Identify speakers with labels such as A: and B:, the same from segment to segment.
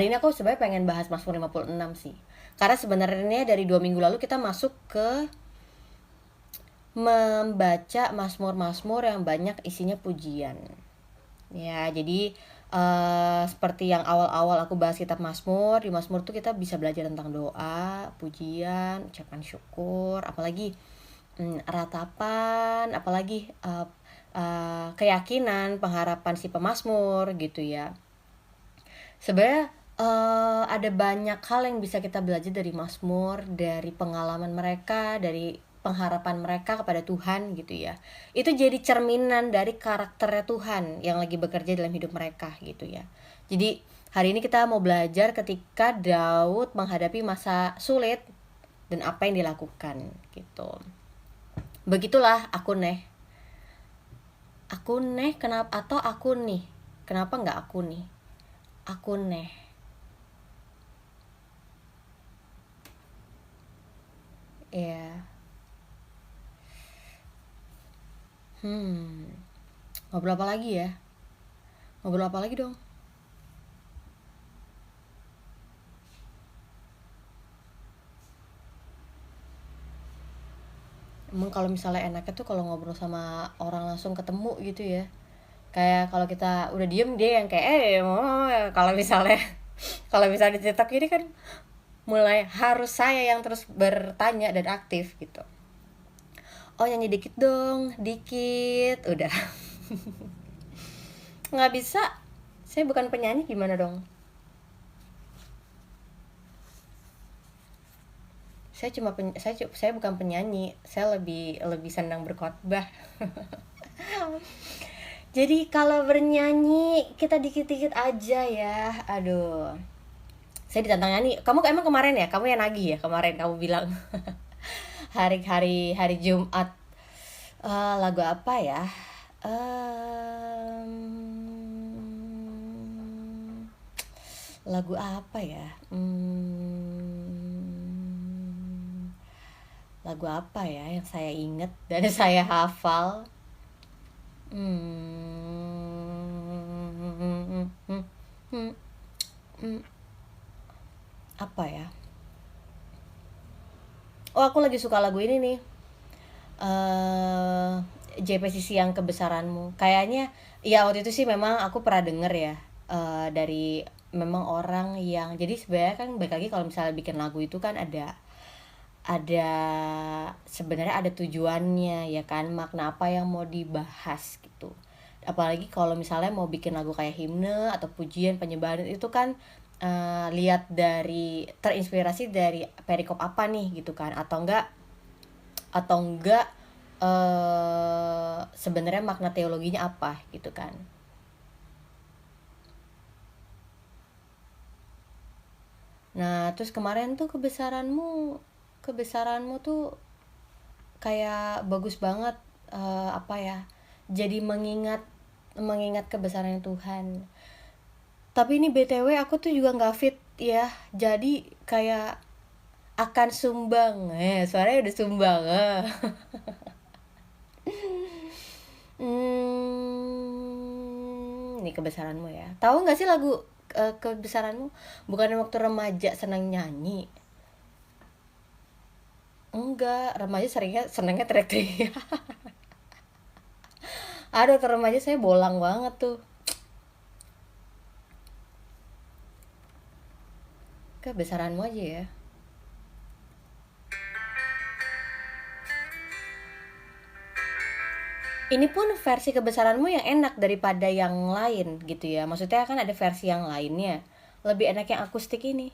A: Hari ini aku sebenarnya pengen bahas Mazmur 56 sih. Karena sebenarnya dari 2 minggu lalu kita masuk ke membaca Mazmur-Mazmur yang banyak isinya pujian. Ya, jadi seperti yang awal-awal aku bahas kitab Mazmur, di Mazmur tuh kita bisa belajar tentang doa, pujian, ucapan syukur, apalagi ratapan, apalagi keyakinan, pengharapan si pemazmur gitu ya. Sebenarnya ada banyak hal yang bisa kita belajar dari Mazmur, dari pengalaman mereka, dari pengharapan mereka kepada Tuhan gitu ya. Itu jadi cerminan dari karakternya Tuhan yang lagi bekerja dalam hidup mereka gitu ya. Jadi hari ini kita mau belajar ketika Daud menghadapi masa sulit dan apa yang dilakukan gitu. Begitulah aku Neh. Aku Neh kenapa, atau aku nih? Kenapa nggak aku nih? Aku Neh. Ya. Ngobrol apa lagi ya? Ngobrol apa lagi dong? Emang kalau misalnya enaknya tuh kalau ngobrol sama orang langsung ketemu gitu ya. Kayak kalau kita udah diem, dia yang kayak kalau misalnya kalau misalnya di TikTok ini kan mulai harus saya yang terus bertanya dan aktif gitu. Oh, nyanyi dikit dong, dikit, udah. Nggak bisa, saya bukan penyanyi, gimana dong? Saya bukan penyanyi, saya lebih senang berkhotbah. Jadi kalau bernyanyi kita dikit-dikit aja ya. Aduh. Saya ditantang nyanyi. Kamu emang kemarin ya? Kamu yang nagih ya? Kemarin kamu bilang hari Jumat. Lagu apa ya? Lagu apa ya? Lagu apa ya yang saya inget dan saya hafal? Apa ya? Oh, aku lagi suka lagu ini nih. JPCC yang kebesaranmu. Kayaknya ya waktu itu sih memang aku pernah denger ya, dari memang orang yang, jadi sebenarnya kan balik lagi kalau misalnya bikin lagu itu kan ada sebenarnya ada tujuannya ya kan, makna apa yang mau dibahas gitu. Apalagi kalau misalnya mau bikin lagu kayak himne atau pujian penyembahan itu kan lihat dari terinspirasi dari perikop apa nih gitu kan, atau enggak sebenarnya makna teologinya apa gitu kan. Nah, terus kemarin tuh kebesaranmu tuh kayak bagus banget, apa ya? Jadi mengingat kebesaran Tuhan. Tapi ini BTW aku tuh juga nggak fit ya. Jadi kayak akan sumbang. Suaranya udah sumbang. Ini kebesaranmu ya. Tahu nggak sih lagu kebesaranmu? Bukan waktu remaja senang nyanyi. Enggak, remaja senengnya teriak-teriak. Aduh, waktu remaja saya bolang banget tuh. Kebesaranmu aja ya. Ini pun versi kebesaranmu yang enak daripada yang lain gitu ya. Maksudnya kan ada versi yang lainnya. Lebih enak yang akustik ini.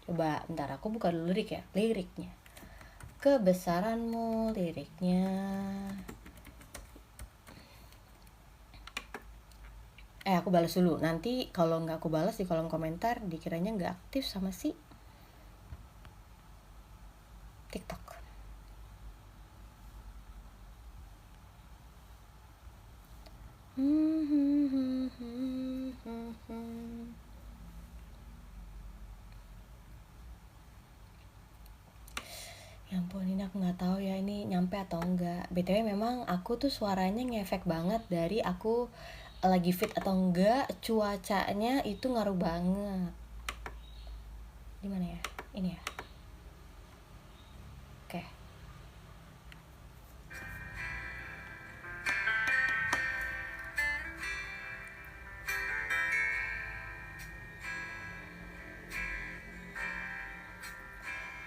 A: Coba bentar aku buka dulu liriknya. Kebesaranmu liriknya. Aku balas dulu. Nanti kalau nggak aku balas di kolom komentar dikiranya nggak aktif sama si TikTok. Ya ampun, ini aku nggak tahu ya ini nyampe atau enggak. BTW memang aku tuh suaranya ngefek banget dari aku lagi fit atau enggak, cuacanya itu ngaruh banget. Gimana ya? Ini ya. Oke.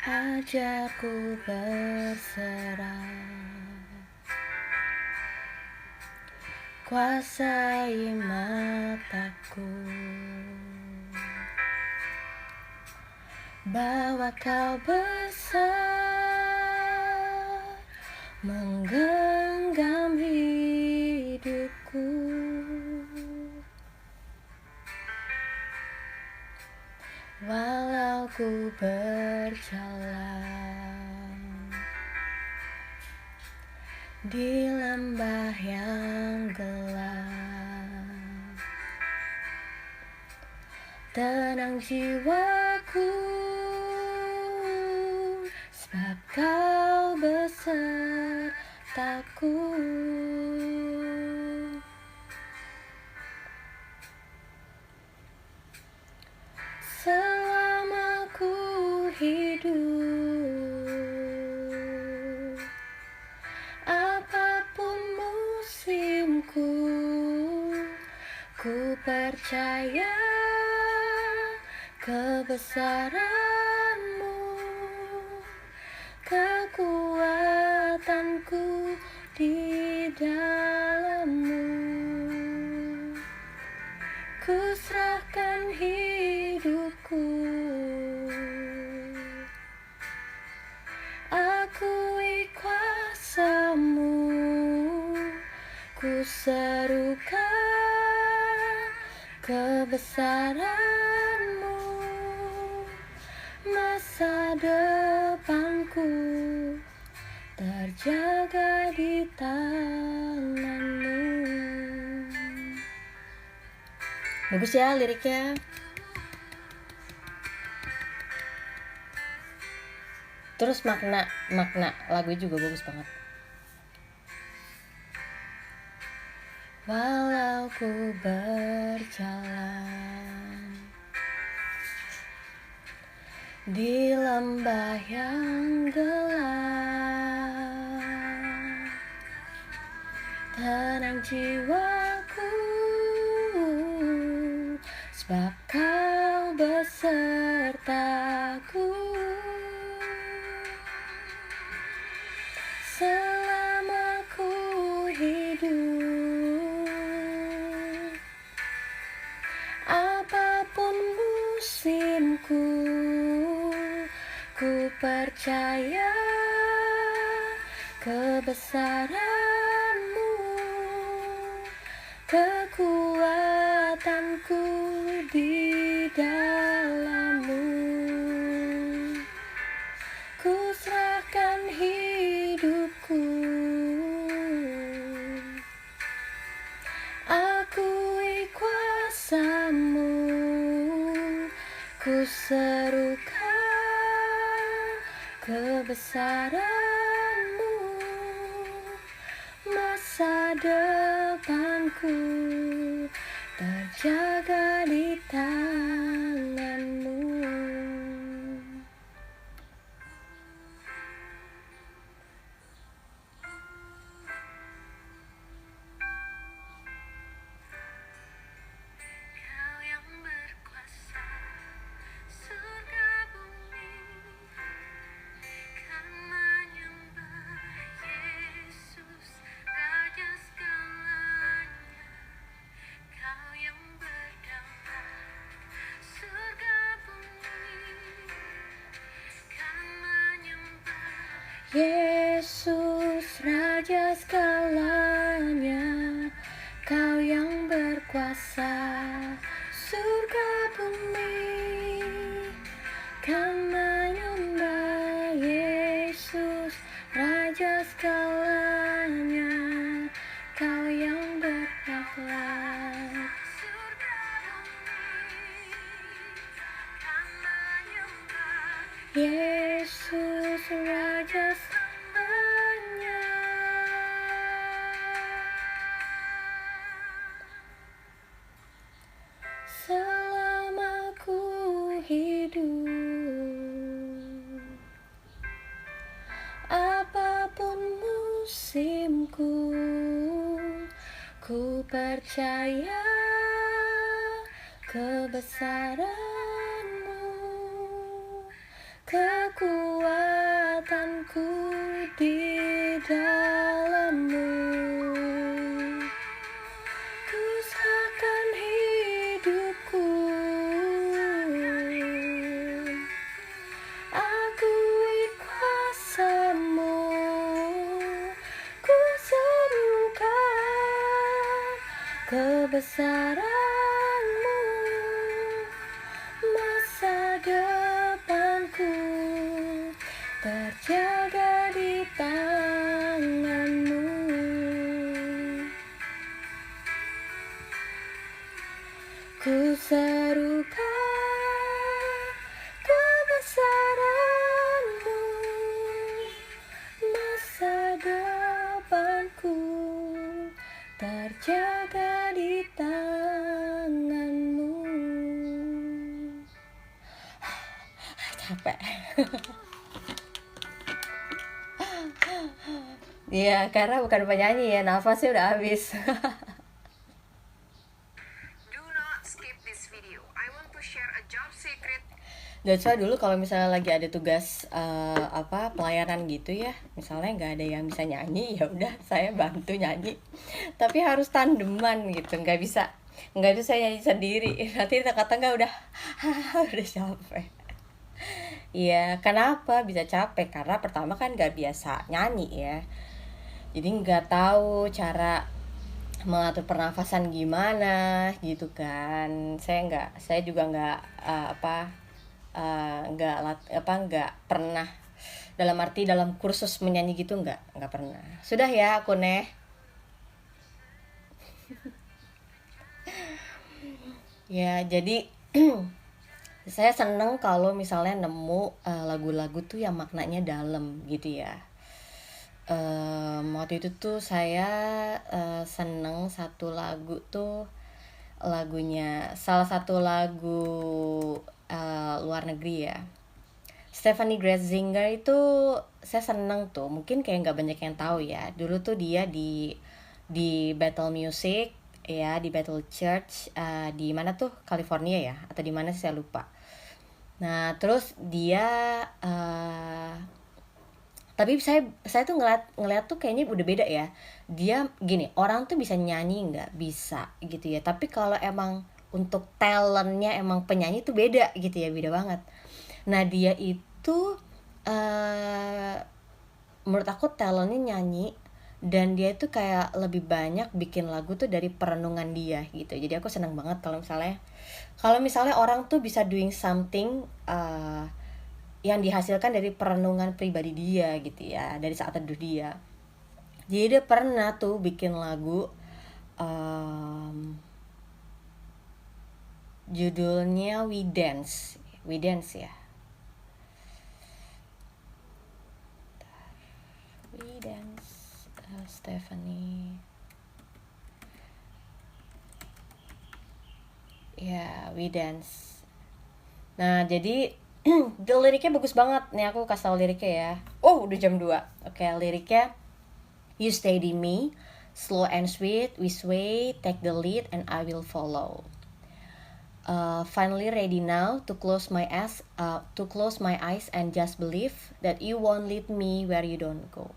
A: Ajarku berserah, kuasai mataku, bahwa kau besar menggenggam hidupku. Walau ku berjalan di lembah yang gelap, tenang jiwaku, sebab kau besertaku. Selama ku hidup, apapun musimku, ku percaya kebesaran-Mu, kekuatanku di dalam-Mu. Ku serahkan hidupku, akui kuasa-Mu, ku serukan kebesaran-Mu, masa depanku terjaga di tangan-Mu. Bagus ya liriknya. Terus makna lagu juga bagus banget. Walau ku berjalan di lembah yang gelap, tenang jiwaku, sebab kau besertaku. Selama ku hidup, apapun musimku, ku percaya kebesaran-Mu, kekuatanku di dalam-Mu. Ku serahkan hidupku, akui kuasa-Mu, ku serukan kebesaran-Mu, masa depanku terjaga di tangan-Mu. Yesus Raja segalanya, Kau yang berkuasa surga bumi, kan menyembah. Yesus Raja segalanya, Kau yang berakhlak. Yesus Raja segalanya. Ku percaya kebesaran-Mu, kekuatanku di dalam-Mu. Ku serahkan hidupku, akui kuasa-Mu. Ku serukan kebesaran-Mu, masa depanku terjaga di tangan-Mu. Ku serukan kebesaran-Mu, masa depanku terjaga di tangan-Mu. Capek. Iya, karena bukan penyanyi ya, nafasnya udah habis.
B: Do not skip this video. I want to share a job secret.
A: That's why dulu kalau misalnya lagi ada tugas pelayanan gitu ya, misalnya nggak ada yang bisa nyanyi, ya udah saya bantu nyanyi. Tapi harus tandeman gitu, nggak bisa saya nyanyi sendiri. Nanti di tengah-tengah udah udah capek. Iya, kenapa bisa capek? Karena pertama kan nggak biasa nyanyi ya, jadi nggak tahu cara mengatur pernafasan gimana gitu kan. Saya juga nggak pernah dalam kursus menyanyi gitu, nggak pernah. Sudah ya aku ya, jadi saya seneng kalau misalnya nemu lagu-lagu tuh yang maknanya dalam gitu ya. Waktu itu tuh saya seneng satu lagu tuh, salah satu lagu luar negeri ya, Stephanie Gretzinger itu saya seneng tuh. Mungkin kayak nggak banyak yang tahu ya. Dulu tuh dia di Battle Music ya, di Battle Church di mana tuh, California ya, atau di mana sih saya lupa. Nah terus dia tapi saya tuh ngeliat tuh kayaknya udah beda ya. Dia gini, orang tuh bisa nyanyi nggak bisa gitu ya, tapi kalau emang untuk talentnya emang penyanyi tuh beda gitu ya, beda banget. Nah dia itu menurut aku talentnya nyanyi, dan dia itu kayak lebih banyak bikin lagu tuh dari perenungan dia gitu. Jadi aku senang banget kalau misalnya orang tuh bisa doing something yang dihasilkan dari perenungan pribadi dia gitu ya, dari saat teduh dia. Jadi dia pernah tuh bikin lagu judulnya We Dance ya. We Dance, Stephanie. Ya, We Dance. Nah, jadi liriknya bagus banget. Nih aku kasih tau liriknya ya. Oh, udah jam 2. Oke, liriknya: You steady me, slow and sweet, we sway, take the lead and I will follow. Finally ready now to close my eyes and just believe that you won't lead me where you don't go.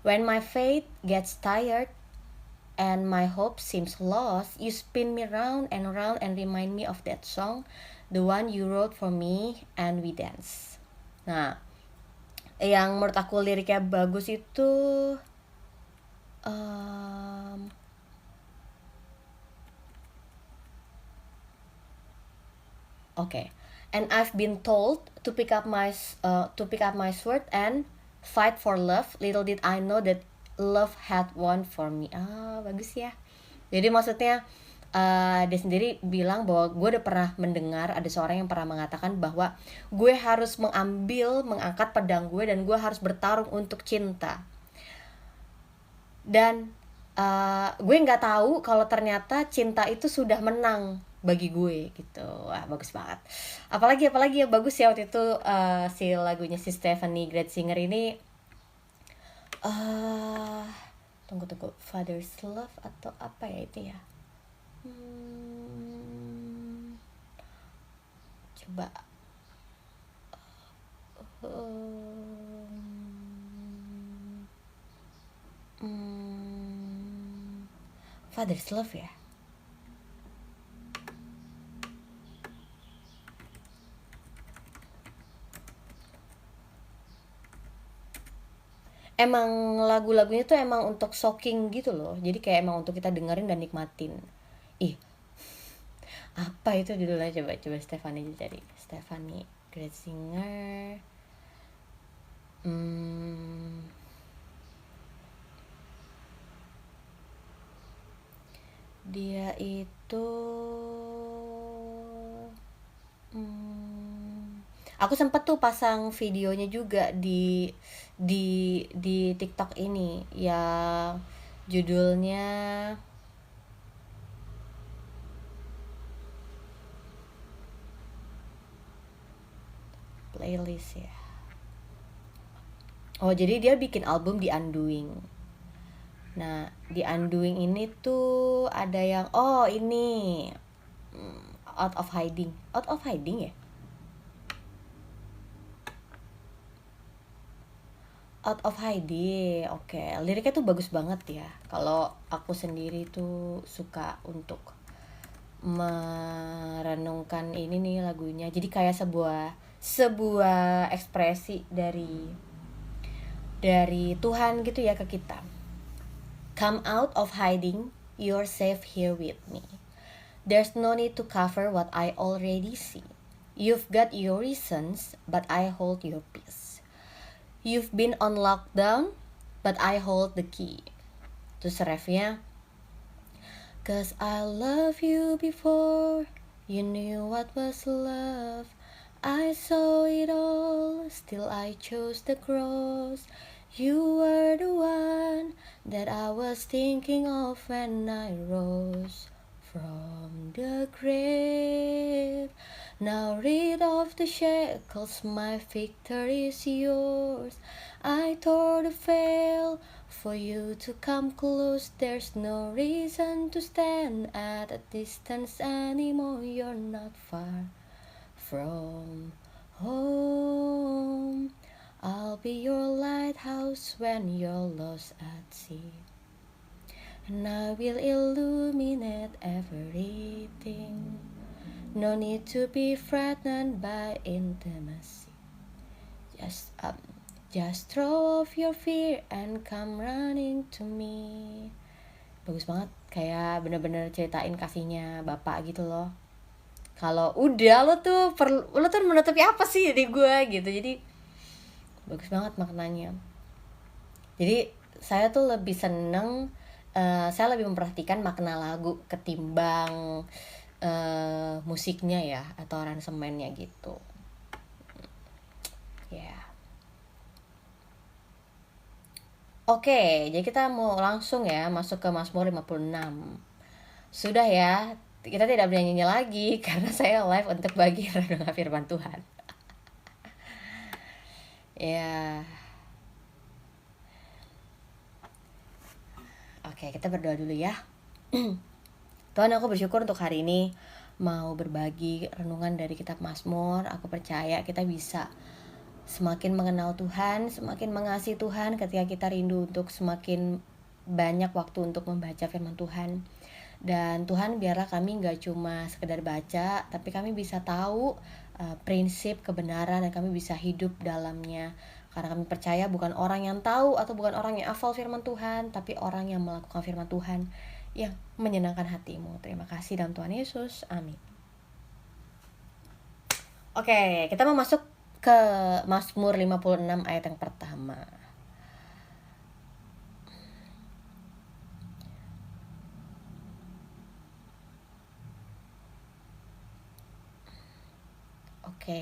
A: When my faith gets tired and my hope seems lost, you spin me round and remind me of that song, the one you wrote for me, and we dance. Nah, yang menurut aku liriknya bagus itu okay. And I've been told to pick up my sword and fight for love. Little did I know that love had won for me. Bagus ya. Jadi maksudnya dia sendiri bilang bahwa gue udah pernah mendengar ada seorang yang pernah mengatakan bahwa gue harus mengangkat pedang gue dan gue harus bertarung untuk cinta. Dan gue nggak tahu kalau ternyata cinta itu sudah menang bagi gue gitu. Wah, bagus banget. Apalagi ya bagus ya waktu itu si lagunya si Stephanie Gretzinger ini Tunggu, Father's Love atau apa ya itu ya? Coba. Father's Love ya. Emang lagu-lagunya tuh emang untuk shocking gitu loh, jadi kayak emang untuk kita dengerin dan nikmatin. Ih, apa itu judulnya? Coba Stefani cari. Stefani Gretzinger. Dia itu aku sempet tuh pasang videonya juga di TikTok ini yang judulnya playlist ya. Oh, jadi dia bikin album di Undoing. Nah, di Undoing ini tuh ada yang ini Out of Hiding ya. Out of Hiding, oke. Liriknya tuh bagus banget ya. Kalau aku sendiri tuh suka untuk merenungkan ini nih lagunya. Jadi kayak sebuah ekspresi dari Tuhan gitu ya ke kita. Come out of hiding, you're safe here with me. There's no need to cover what I already see. You've got your reasons, but I hold your peace. You've been on lockdown, but I hold the key. Terus refnya, 'cause I love you before you knew what was love. I saw it all, still I chose the cross. You were the one that I was thinking of when I rose from the grave. Now rid of the shackles, my victory is yours. I tore the veil for you to come close. There's no reason to stand at a distance anymore. You're not far from home. I'll be your lighthouse when you're lost at sea, and I will illuminate everything. No need to be frightened by intimacy. Just throw off your fear and come running to me. Bagus banget, kayak bener-bener ceritain kasihnya bapak gitu loh. Kalau udah lo tuh menutupi apa sih dari gue gitu. Jadi bagus banget maknanya. Jadi saya tuh lebih seneng, saya lebih memperhatikan makna lagu ketimbang musiknya ya, atau aransemennya gitu ya. Oke, jadi kita mau langsung ya masuk ke Mazmur 56. Sudah ya, kita tidak bernyanyi lagi karena saya live untuk bagi renungan firman Tuhan. Ya. Oke, kita berdoa dulu ya. Tuhan, aku bersyukur untuk hari ini mau berbagi renungan dari kitab Mazmur. Aku percaya kita bisa semakin mengenal Tuhan, semakin mengasihi Tuhan ketika kita rindu untuk semakin banyak waktu untuk membaca firman Tuhan. Dan Tuhan, biarlah kami gak cuma sekedar baca, tapi kami bisa tahu prinsip kebenaran dan kami bisa hidup dalamnya. Karena kami percaya bukan orang yang tahu atau bukan orang yang hafal firman Tuhan, tapi orang yang melakukan firman Tuhan yang menyenangkan hatimu. Terima kasih dalam Tuhan Yesus, amin. Oke, kita mau masuk ke Mazmur 56 ayat yang pertama. Oke.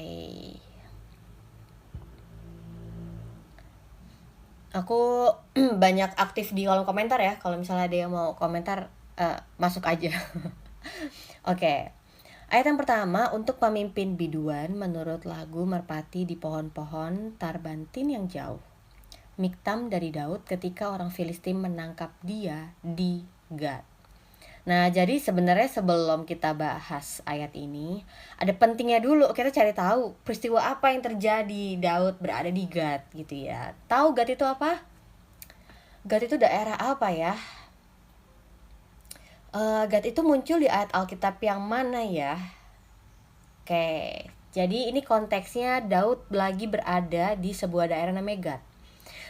A: Aku banyak aktif di kolom komentar ya. Kalau misalnya ada yang mau komentar, masuk aja. Oke. Ayat yang pertama, untuk pemimpin biduan menurut lagu merpati di pohon-pohon tarbantin yang jauh. Miktam dari Daud ketika orang Filistin menangkap dia di Gat. Nah, jadi sebenarnya sebelum kita bahas ayat ini, ada pentingnya dulu kita cari tahu peristiwa apa yang terjadi Daud berada di Gat gitu ya. Tahu Gat itu apa? Gat itu daerah apa ya? Gat itu muncul di ayat Alkitab yang mana ya? Oke, jadi ini konteksnya Daud lagi berada di sebuah daerah namanya Gat.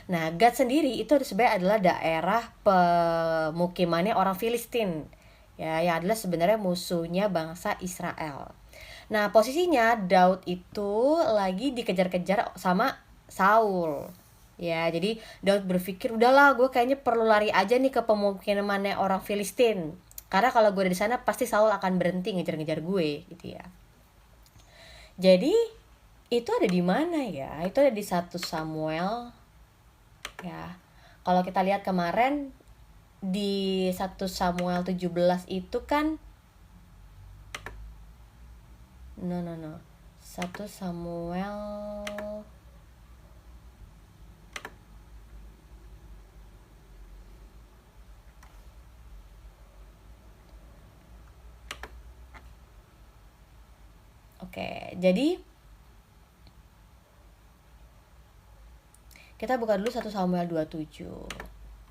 A: Nah, Gad sendiri itu sebenarnya adalah daerah pemukimannya orang Filistin. Ya, yang adalah sebenarnya musuhnya bangsa Israel. Nah, posisinya Daud itu lagi dikejar-kejar sama Saul. Ya, jadi Daud berpikir, udahlah gue kayaknya perlu lari aja nih ke pemukimannya orang Filistin. Karena kalau gue ada di sana pasti Saul akan berhenti ngejar-ngejar gue gitu ya. Jadi itu ada di mana ya? Itu ada di 1 Samuel ya. Kalau kita lihat kemarin di 1 Samuel 17 itu kan no 1 Samuel Oke, jadi kita buka dulu 1 Samuel 27.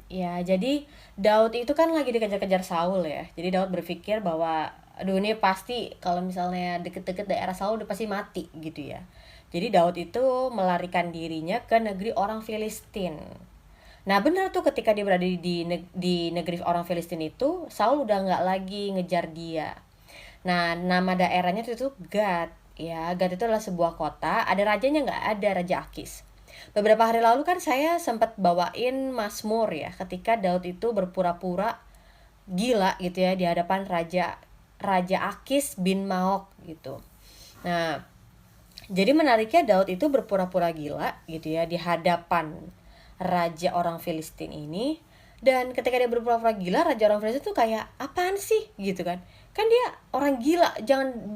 A: Ya, jadi Daud itu kan lagi dikejar-kejar Saul ya. Jadi Daud berpikir bahwa aduh ini pasti kalau misalnya deket-deket daerah Saul udah pasti mati gitu ya. Jadi Daud itu melarikan dirinya ke negeri orang Filistin. Nah benar tuh ketika dia berada di negeri orang Filistin itu, Saul udah nggak lagi ngejar dia. Nah nama daerahnya itu Gad. Ya, Gad itu adalah sebuah kota. Ada rajanya nggak? Ada Raja Akis. Beberapa hari lalu kan saya sempat bawain Mazmur ya, ketika Daud itu berpura-pura gila gitu ya di hadapan Raja Akis bin Maok gitu. Nah, jadi menariknya Daud itu berpura-pura gila gitu ya di hadapan raja orang Filistin ini. Dan ketika dia berpura-pura gila, raja orang Filistin tuh kayak apaan sih gitu kan? Kan dia orang gila, jangan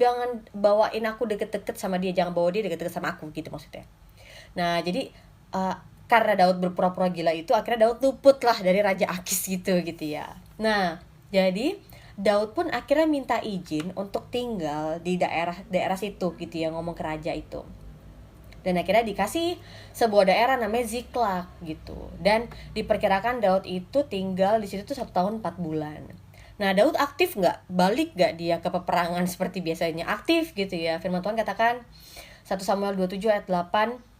A: bawain aku deket-deket sama dia, jangan bawa dia deket-deket sama aku gitu maksudnya. Nah, jadi karena Daud berpura-pura gila itu akhirnya Daud luput lah dari Raja Akis gitu ya. Nah, jadi Daud pun akhirnya minta izin untuk tinggal di daerah situ gitu ya, ngomong ke raja itu. Dan akhirnya dikasih sebuah daerah namanya Ziklag gitu. Dan diperkirakan Daud itu tinggal di situ tuh 1 tahun 4 bulan. Nah, Daud aktif nggak? Balik nggak dia ke peperangan seperti biasanya? Aktif gitu ya. Firman Tuhan katakan 1 Samuel 27 ayat 8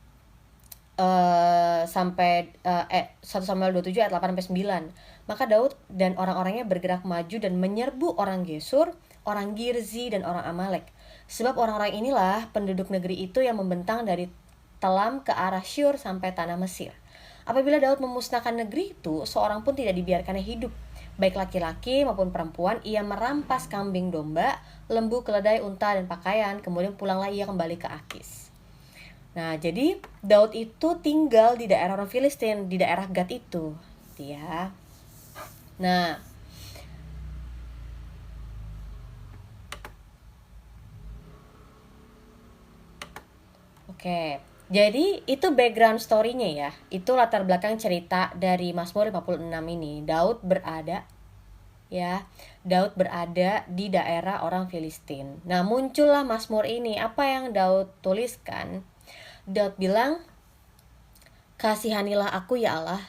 A: sampai 1 Samuel 27 ayat 8 sampai 9. Maka Daud dan orang-orangnya bergerak maju dan menyerbu orang Gesur, orang Girzi dan orang Amalek. Sebab orang-orang inilah penduduk negeri itu yang membentang dari Telam ke arah Syur sampai tanah Mesir. Apabila Daud memusnahkan negeri itu, seorang pun tidak dibiarkannya hidup. Baik laki-laki maupun perempuan, ia merampas kambing domba, lembu, keledai, unta, dan pakaian. Kemudian pulanglah ia kembali ke Akis. Nah, jadi Daud itu tinggal di daerah orang Filistin, di daerah Gad itu, ya. Nah, oke. Jadi itu background story-nya ya. Itu latar belakang cerita dari Mazmur 56 ini. Daud berada di daerah orang Filistin. Nah, muncullah Mazmur ini. Apa yang Daud tuliskan? Daud bilang, kasihanilah aku ya Allah,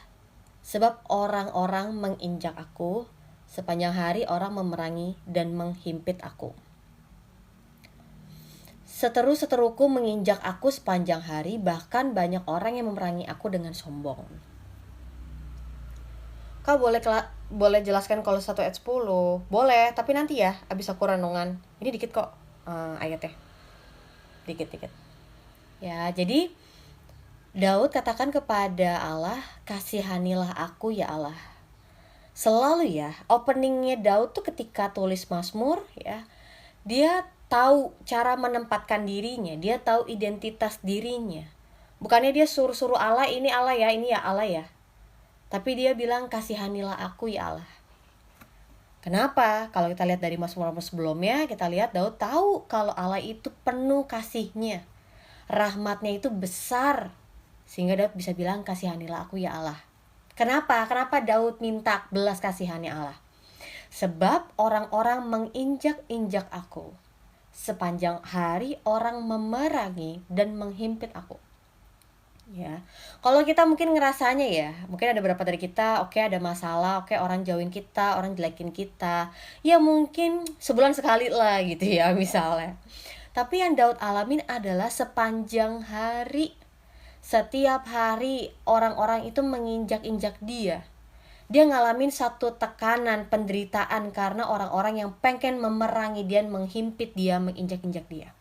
A: sebab orang-orang menginjak aku, sepanjang hari orang memerangi dan menghimpit aku. Seteru-seteruku menginjak aku sepanjang hari, bahkan banyak orang yang memerangi aku dengan sombong. Kau boleh jelaskan kalau 1 ayat 10? Boleh, tapi nanti ya, abis aku renungan. Ini dikit kok ayatnya. Dikit-dikit. Ya, jadi Daud katakan kepada Allah, kasihanilah aku ya Allah. Selalu ya, openingnya Daud tuh ketika tulis Mazmur ya, dia tahu cara menempatkan dirinya, dia tahu identitas dirinya. Bukannya dia suruh-suruh Allah, ini Allah ya, ini ya Allah ya. Tapi dia bilang, kasihanilah aku ya Allah. Kenapa? Kalau kita lihat dari Mazmur sebelumnya, kita lihat Daud tahu kalau Allah itu penuh kasihnya. Rahmatnya itu besar Sehingga Daud bisa bilang, kasihanilah aku ya Allah. Kenapa? Kenapa Daud minta belas kasihannya Allah? Sebab orang-orang menginjak-injak aku. Sepanjang hari orang memerangi dan menghimpit aku. Ya, kalau kita mungkin ngerasanya ya, mungkin ada beberapa dari kita, oke, ada masalah, oke, orang jauhin kita, orang jelekin kita, ya mungkin sebulan sekali lah gitu ya misalnya. Tapi yang Daud alamin adalah sepanjang hari, setiap hari orang-orang itu menginjak-injak dia. Dia ngalamin satu tekanan, penderitaan karena orang-orang yang pengen memerangi dia, menghimpit dia, menginjak-injak dia.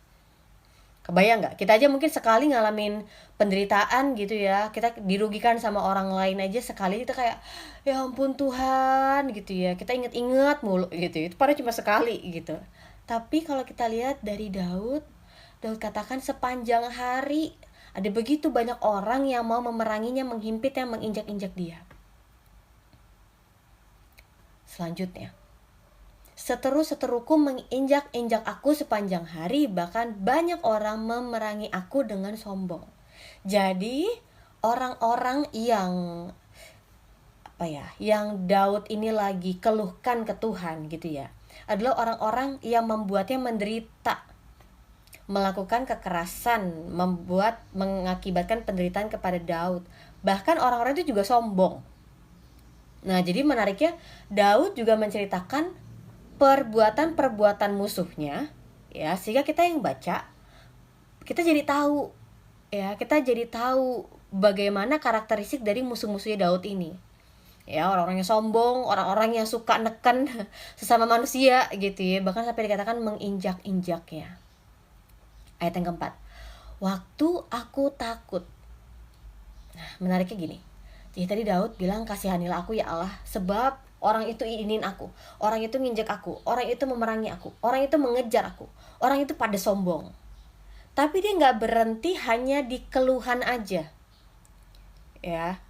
A: Kebayang nggak? Kita aja mungkin sekali ngalamin penderitaan gitu ya, kita dirugikan sama orang lain aja sekali, kita kayak ya ampun Tuhan gitu ya, kita inget-inget mulu gitu. Itu padahal cuma sekali gitu. Tapi kalau kita lihat dari Daud, Daud katakan sepanjang hari ada begitu banyak orang yang mau memeranginya, menghimpitnya, menginjak-injak dia. Selanjutnya, seteru-seteruku menginjak-injak aku sepanjang hari, bahkan banyak orang memerangi aku dengan sombong. Jadi orang-orang yang yang Daud ini lagi keluhkan ke Tuhan gitu ya, adalah orang-orang yang membuatnya menderita, melakukan kekerasan, mengakibatkan penderitaan kepada Daud. Bahkan orang-orang itu juga sombong. Nah, jadi menariknya Daud juga menceritakan perbuatan-perbuatan musuhnya ya, sehingga kita yang baca kita jadi tahu ya, kita jadi tahu bagaimana karakteristik dari musuh-musuhnya Daud ini. Ya, orang-orang yang sombong, orang-orang yang suka neken sesama manusia gitu ya, bahkan sampai dikatakan menginjak-injaknya. Ayat yang keempat, waktu aku takut. Nah, menariknya gini, jadi tadi Daud bilang, kasihanilah aku ya Allah, sebab orang itu ingin aku, orang itu nginjak aku, orang itu memerangi aku, orang itu mengejar aku, orang itu pada sombong. Tapi dia gak berhenti hanya di keluhan aja. Ya,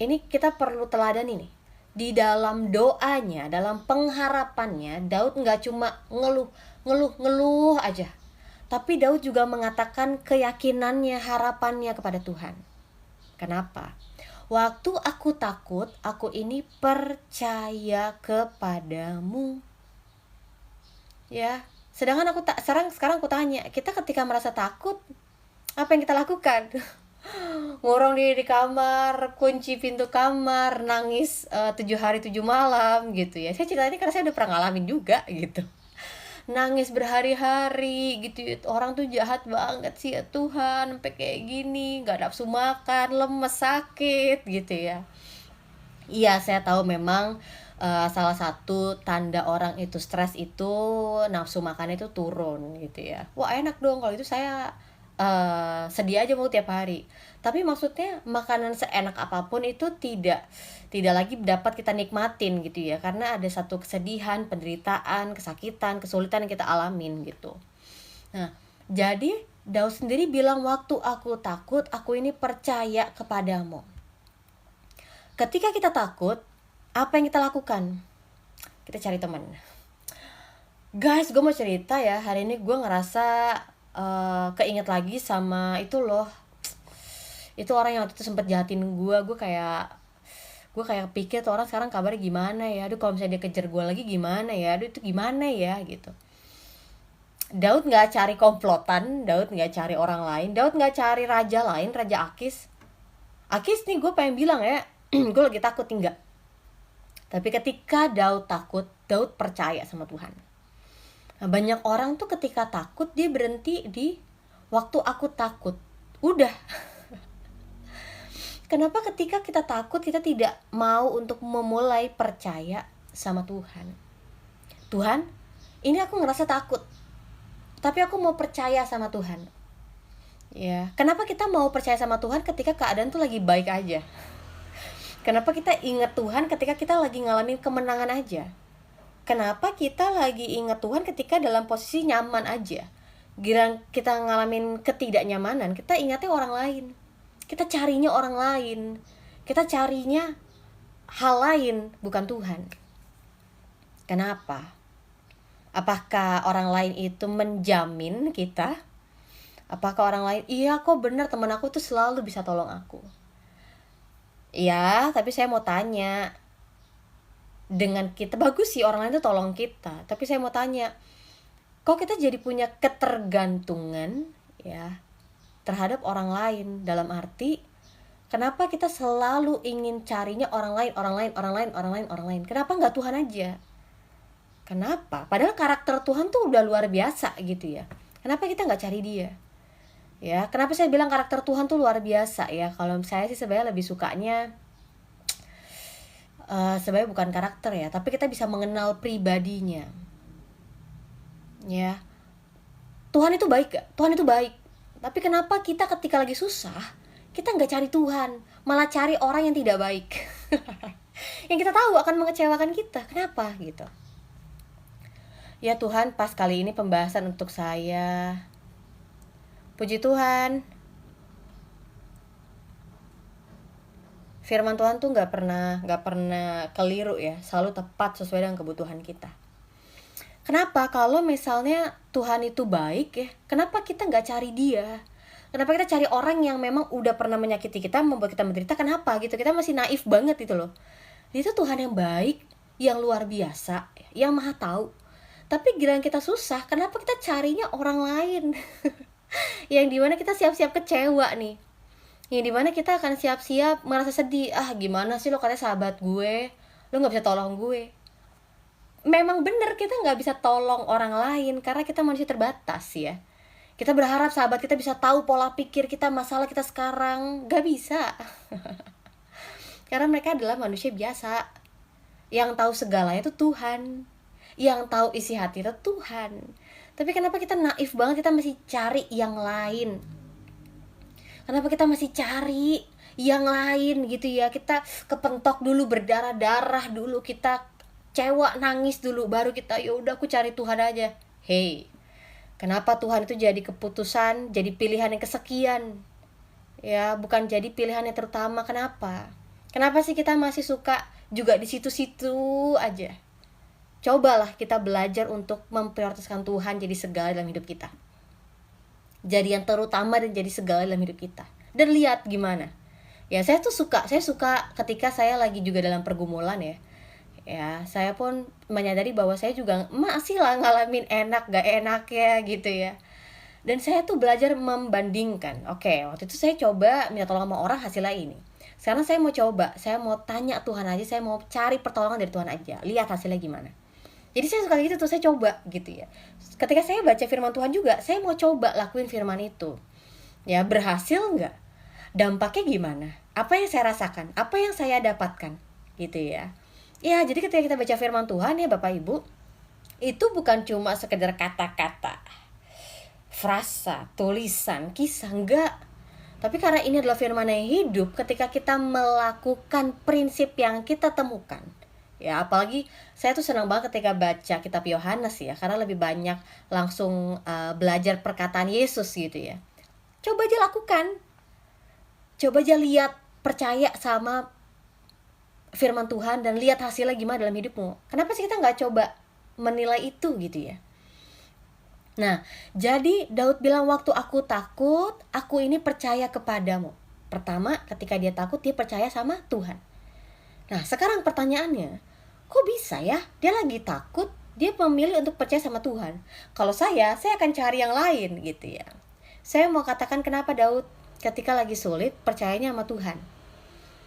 A: ini kita perlu teladan ini. Di dalam doanya, dalam pengharapannya, Daud gak cuma ngeluh aja. Tapi Daud juga mengatakan keyakinannya, harapannya kepada Tuhan. Kenapa? Waktu aku takut, aku ini percaya kepadamu. Ya, sedangkan sekarang aku tanya, kita ketika merasa takut, apa yang kita lakukan? Ngurung diri di kamar, kunci pintu kamar, nangis 7 hari 7 malam gitu ya. Saya cerita ini karena saya udah pernah ngalamin juga gitu. Nangis berhari-hari gitu ya. Orang tuh jahat banget sih ya Tuhan, sampai kayak gini, gak nafsu makan, lemes, sakit gitu ya. Iya, saya tahu memang salah satu tanda orang itu stres itu nafsu makan itu turun gitu ya. Wah, enak dong kalau itu, saya sedia aja mau tiap hari. Tapi maksudnya makanan seenak apapun itu tidak lagi dapat kita nikmatin gitu ya, karena ada satu kesedihan, penderitaan, kesakitan, kesulitan yang kita alamin gitu. Nah, jadi Daud sendiri bilang, waktu aku takut, aku ini percaya kepadamu. Ketika kita takut, apa yang kita lakukan? Kita cari teman. Guys, gue mau cerita ya, hari ini gue ngerasa keinget lagi sama itu loh, itu orang yang waktu itu sempet jahatin gue kayak pikir tuh orang sekarang kabarnya gimana ya, aduh kalau misalnya dia kejar gue lagi gimana ya, aduh itu gimana ya gitu. Daud gak cari komplotan, Daud gak cari orang lain, Daud gak cari raja lain, Raja Akis nih, gue pengen bilang ya, gue lagi takut, enggak. Tapi ketika Daud takut, Daud percaya sama Tuhan. Nah, banyak orang tuh ketika takut dia berhenti di waktu aku takut. Udah. Kenapa ketika kita takut kita tidak mau untuk memulai percaya sama Tuhan? Tuhan, ini aku ngerasa takut, tapi aku mau percaya sama Tuhan. Ya, kenapa kita mau percaya sama Tuhan ketika keadaan tuh lagi baik aja? Kenapa kita ingat Tuhan ketika kita lagi ngalamin kemenangan aja? Kenapa kita lagi ingat Tuhan ketika dalam posisi nyaman aja? Giliran kita ngalamin ketidaknyamanan, kita ingatnya orang lain. Kita carinya orang lain. Kita carinya hal lain, bukan Tuhan. Kenapa? Apakah orang lain itu menjamin kita? Apakah orang lain, iya kok bener teman aku tuh selalu bisa tolong aku. Ya, tapi saya mau tanya, dengan kita bagus sih orang lain tuh tolong kita, tapi saya mau tanya, kok kita jadi punya ketergantungan ya terhadap orang lain, dalam arti kenapa kita selalu ingin carinya orang lain, orang lain, orang lain, orang lain, orang lain? Kenapa nggak Tuhan aja? Kenapa? Padahal karakter Tuhan tuh udah luar biasa gitu ya. Kenapa kita nggak cari dia? Ya, kenapa saya bilang karakter Tuhan tuh luar biasa ya? Kalau saya sih sebenarnya lebih sukanya sebenarnya bukan karakter ya, tapi kita bisa mengenal pribadinya. Ya, Tuhan itu baik gak? Tuhan itu baik. Tapi kenapa kita ketika lagi susah, kita nggak cari Tuhan, malah cari orang yang tidak baik. Yang kita tahu akan mengecewakan kita. Kenapa gitu? Ya Tuhan, pas kali ini pembahasan untuk saya. Puji Tuhan. Firman Tuhan tuh nggak pernah keliru ya, selalu tepat sesuai dengan kebutuhan kita. Kenapa? Kalau misalnya Tuhan itu baik ya, kenapa kita nggak cari dia? Kenapa kita cari orang yang memang udah pernah menyakiti kita, membuat kita menderita? Kenapa gitu? Kita masih naif banget gitu loh. Dia itu Tuhan yang baik, yang luar biasa, yang maha tahu. Tapi giliran kita susah, kenapa kita carinya orang lain? Yang dimana kita siap-siap kecewa nih. Yang dimana kita akan siap-siap merasa sedih. Ah gimana sih lo katanya sahabat gue, lo gak bisa tolong gue. Memang bener kita gak bisa tolong orang lain karena kita manusia terbatas ya. Kita berharap sahabat kita bisa tahu pola pikir kita, masalah kita sekarang. Gak bisa. Karena mereka adalah manusia biasa. Yang tahu segalanya itu Tuhan. Yang tahu isi hati itu Tuhan. Tapi kenapa kita naif banget, kita masih cari yang lain? Kenapa kita masih cari yang lain gitu ya? Kita kepentok dulu, berdarah-darah dulu, kita cewek nangis dulu, baru kita yaudah aku cari Tuhan aja. Hey, kenapa Tuhan itu jadi keputusan, jadi pilihan yang kesekian? Ya, bukan jadi pilihan yang terutama. Kenapa? Kenapa sih kita masih suka juga di situ-situ aja? Cobalah kita belajar untuk memprioritaskan Tuhan jadi segala dalam hidup kita. Jadi yang terutama dan jadi segala dalam hidup kita. Dan lihat gimana. Ya, saya suka ketika saya lagi juga dalam pergumulan ya. Ya, saya pun menyadari bahwa saya juga masih lah ngalamin enak gak enak ya gitu ya. Dan saya tuh belajar membandingkan. Oke, waktu itu saya coba minta tolong sama orang, hasilnya ini. Sekarang saya mau coba, saya mau tanya Tuhan aja, saya mau cari pertolongan dari Tuhan aja. Lihat hasilnya gimana. Jadi saya suka gitu tuh, saya coba gitu ya. Ketika saya baca firman Tuhan juga, saya mau coba lakuin firman itu. Ya, berhasil nggak? Dampaknya gimana? Apa yang saya rasakan? Apa yang saya dapatkan? Gitu ya. Ya, jadi ketika kita baca firman Tuhan ya Bapak Ibu, itu bukan cuma sekedar kata-kata, frasa, tulisan, kisah, enggak. Tapi karena ini adalah firman yang hidup, ketika kita melakukan prinsip yang kita temukan. Ya, apalagi saya tuh senang banget ketika baca kitab Yohanes ya, karena lebih banyak langsung belajar perkataan Yesus gitu ya. Coba aja lakukan. Coba aja lihat, percaya sama firman Tuhan dan lihat hasilnya gimana dalam hidupmu. Kenapa sih kita nggak coba menilai itu gitu ya? Nah, jadi Daud bilang waktu aku takut, aku ini percaya kepadamu. Pertama, ketika dia takut, dia percaya sama Tuhan. Nah, sekarang pertanyaannya, kok bisa ya? Dia lagi takut, dia memilih untuk percaya sama Tuhan. Kalau saya akan cari yang lain gitu ya. Saya mau katakan kenapa Daud ketika lagi sulit percayanya sama Tuhan.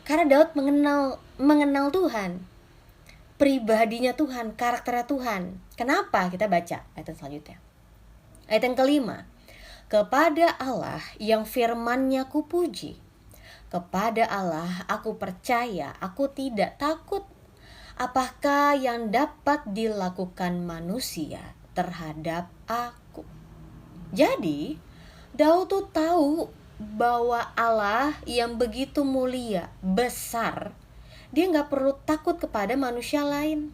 A: Karena Daud mengenal Tuhan, pribadinya Tuhan, karakternya Tuhan. Kenapa? Kita baca ayat selanjutnya. Ayat yang kelima. Kepada Allah yang firman-Nya kupuji, kepada Allah aku percaya, aku tidak takut. Apakah yang dapat dilakukan manusia terhadap aku? Jadi, Daud tuh tahu bahwa Allah yang begitu mulia, besar, dia gak perlu takut kepada manusia lain.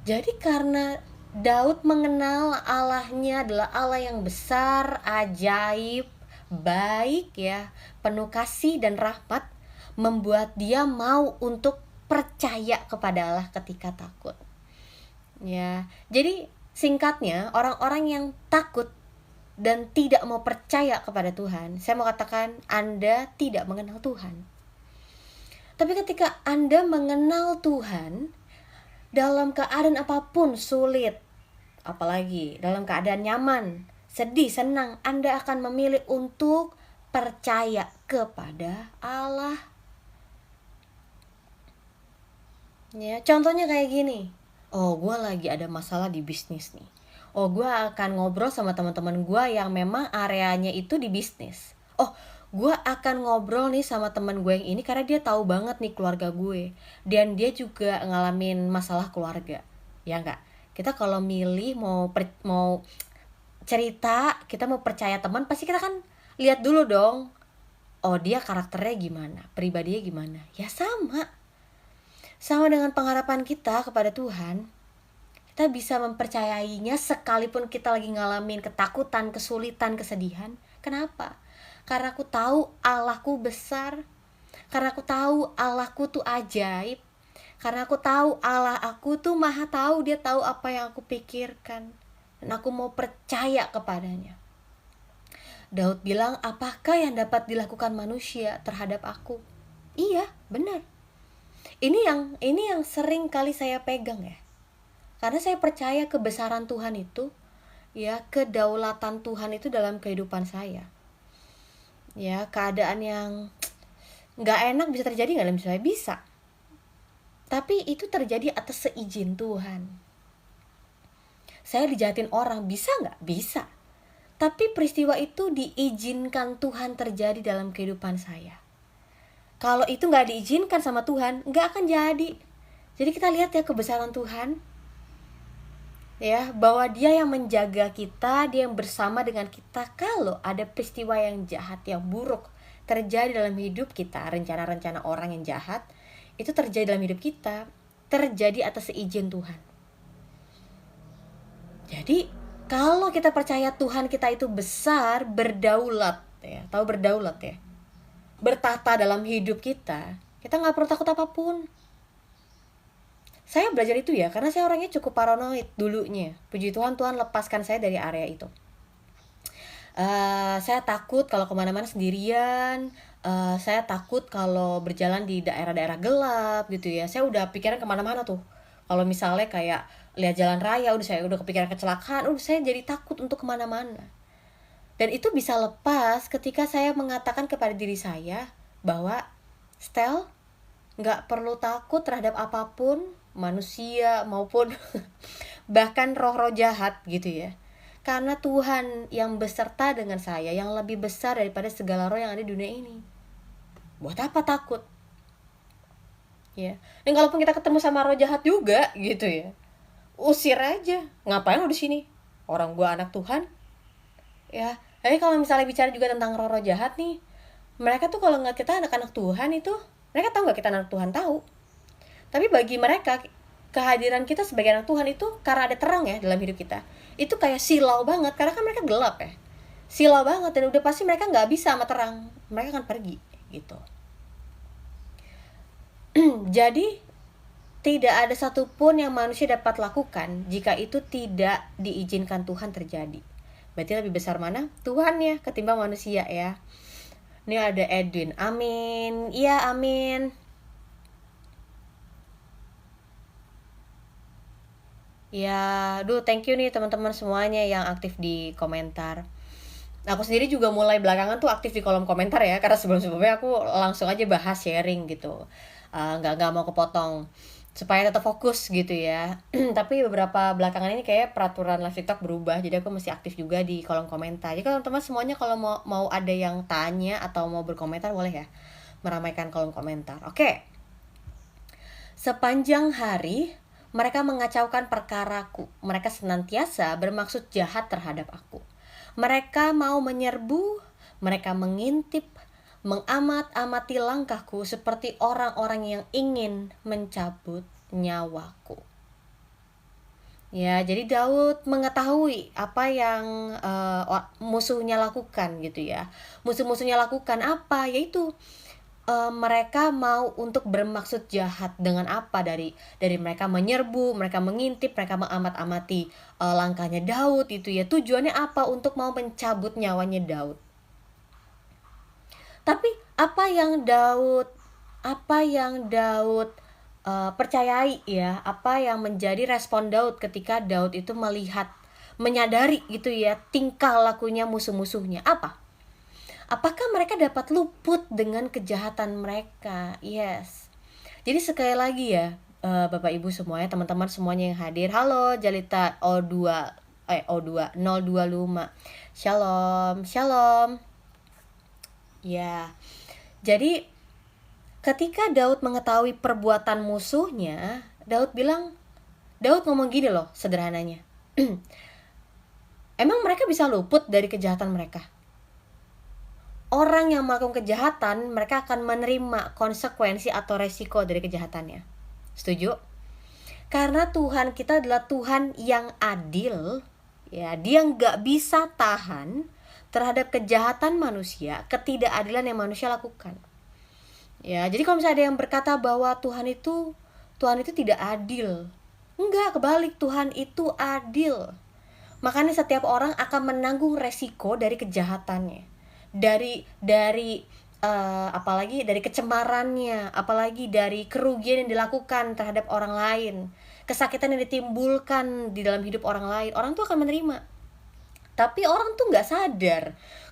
A: Jadi karena Daud mengenal Allahnya adalah Allah yang besar, ajaib, baik ya, penuh kasih dan rahmat, membuat dia mau untuk percaya kepada Allah ketika takut. Ya, jadi singkatnya orang-orang yang takut dan tidak mau percaya kepada Tuhan, saya mau katakan Anda tidak mengenal Tuhan. Tapi ketika Anda mengenal Tuhan, dalam keadaan apapun sulit, apalagi dalam keadaan nyaman, sedih, senang, Anda akan memilih untuk percaya kepada Allah. Ya, contohnya kayak gini. Oh, gue lagi ada masalah di bisnis nih. Oh, gue akan ngobrol sama teman-teman gue yang memang areanya itu di bisnis. Oh, gue akan ngobrol nih sama teman gue yang ini karena dia tahu banget nih keluarga gue. Dan dia juga ngalamin masalah keluarga. Ya enggak? Kita kalau milih mau cerita, kita mau percaya teman, pasti kita kan lihat dulu dong. Oh, dia karakternya gimana? Pribadinya gimana? Ya sama dengan pengharapan kita kepada Tuhan, kita bisa mempercayainya sekalipun kita lagi ngalamin ketakutan, kesulitan, kesedihan. Kenapa? Karena aku tahu Allahku besar. Karena aku tahu Allahku tuh ajaib. Karena aku tahu Allah aku tuh maha tahu. Dia tahu apa yang aku pikirkan. Dan aku mau percaya kepadanya. Daud bilang, apakah yang dapat dilakukan manusia terhadap aku? Iya, benar. Ini yang sering kali saya pegang ya. Karena saya percaya kebesaran Tuhan itu, ya, kedaulatan Tuhan itu dalam kehidupan saya. Ya, keadaan yang nggak enak bisa terjadi nggak dalam hidup saya? Bisa. Tapi itu terjadi atas seizin Tuhan. Saya dijahatin orang, bisa nggak? Bisa. Tapi peristiwa itu diizinkan Tuhan terjadi dalam kehidupan saya. Kalau itu nggak diizinkan sama Tuhan, nggak akan jadi. Jadi kita lihat ya kebesaran Tuhan, ya, bahwa Dia yang menjaga kita, Dia yang bersama dengan kita. Kalau ada peristiwa yang jahat, yang buruk terjadi dalam hidup kita, rencana-rencana orang yang jahat itu terjadi dalam hidup kita, terjadi atas seizin Tuhan. Jadi kalau kita percaya Tuhan kita itu besar, berdaulat, ya, tahu berdaulat ya, bertata dalam hidup kita nggak perlu takut apapun. Saya belajar itu ya, karena saya orangnya cukup paranoid dulunya. Puji Tuhan, Tuhan lepaskan saya dari area itu. Saya takut kalau kemana-mana sendirian. Saya takut kalau berjalan di daerah-daerah gelap gitu ya. Saya udah pikiran kemana-mana tuh. Kalau misalnya kayak lihat jalan raya, saya udah kepikiran kecelakaan, saya jadi takut untuk kemana-mana. Dan itu bisa lepas ketika saya mengatakan kepada diri saya bahwa Stel, gak perlu takut terhadap apapun, manusia maupun bahkan roh-roh jahat gitu ya. Karena Tuhan yang beserta dengan saya, yang lebih besar daripada segala roh yang ada di dunia ini. Buat apa takut? Ya. Dan kalaupun kita ketemu sama roh jahat juga gitu ya, usir aja. Ngapain lo di sini? Orang gua anak Tuhan. Ya. Jadi kalau misalnya bicara juga tentang roh-roh jahat nih, mereka tuh kalau nggak kita anak-anak Tuhan itu, mereka tahu nggak kita anak Tuhan? Tahu. Tapi bagi mereka, kehadiran kita sebagai anak Tuhan itu karena ada terang ya dalam hidup kita, itu kayak silau banget, karena kan mereka gelap ya, silau banget, dan udah pasti mereka nggak bisa sama terang, mereka akan pergi gitu. Jadi tidak ada satupun yang manusia dapat lakukan jika itu tidak diizinkan Tuhan terjadi. Berarti lebih besar mana? Tuhan ya ketimbang manusia ya. Ini ada Edwin, amin. Iya, amin. Ya, thank you nih teman-teman semuanya yang aktif di komentar. Aku sendiri juga mulai belakangan tuh aktif di kolom komentar ya, karena sebelum-sebelumnya aku langsung aja bahas sharing gitu. Nggak mau kepotong supaya tetap fokus gitu ya. Tapi beberapa belakangan ini kayak peraturan live TikTok berubah, jadi aku mesti aktif juga di kolom komentar. Jadi teman-teman semuanya kalau mau ada yang tanya atau mau berkomentar boleh ya, meramaikan kolom komentar. Oke. Sepanjang hari mereka mengacaukan perkaraku. Mereka senantiasa bermaksud jahat terhadap aku. Mereka mau menyerbu, mereka mengintip, mengamat-amati langkahku seperti orang-orang yang ingin mencabut nyawaku. Ya, jadi Daud mengetahui apa yang musuhnya lakukan gitu ya. Musuh-musuhnya lakukan apa? Yaitu mereka mau untuk bermaksud jahat. Dengan apa? Dari mereka menyerbu, mereka mengintip, mereka mengamat-amati langkahnya Daud itu ya. Tujuannya apa? Untuk mau mencabut nyawanya Daud. Tapi apa yang Daud percayai ya, apa yang menjadi respon Daud ketika Daud itu menyadari gitu ya tingkah lakunya musuh-musuhnya? Apakah mereka dapat luput dengan kejahatan mereka? Yes. Jadi sekali lagi ya, Bapak Ibu semuanya, teman-teman semuanya yang hadir, halo Jalita O2 025. Shalom, shalom. Ya. Jadi ketika Daud mengetahui perbuatan musuhnya, Daud ngomong gini loh sederhananya. Emang mereka bisa luput dari kejahatan mereka? Orang yang melakukan kejahatan, mereka akan menerima konsekuensi atau resiko dari kejahatannya. Setuju? Karena Tuhan kita adalah Tuhan yang adil, ya, Dia nggak bisa tahan terhadap kejahatan manusia, ketidakadilan yang manusia lakukan. Ya, jadi kalau misalnya ada yang berkata bahwa Tuhan itu tidak adil, enggak, kebalik, Tuhan itu adil. Makanya setiap orang akan menanggung resiko dari kejahatannya, apalagi dari kecemarannya, apalagi dari kerugian yang dilakukan terhadap orang lain, kesakitan yang ditimbulkan di dalam hidup orang lain. Orang tuh akan menerima. Tapi orang tuh nggak sadar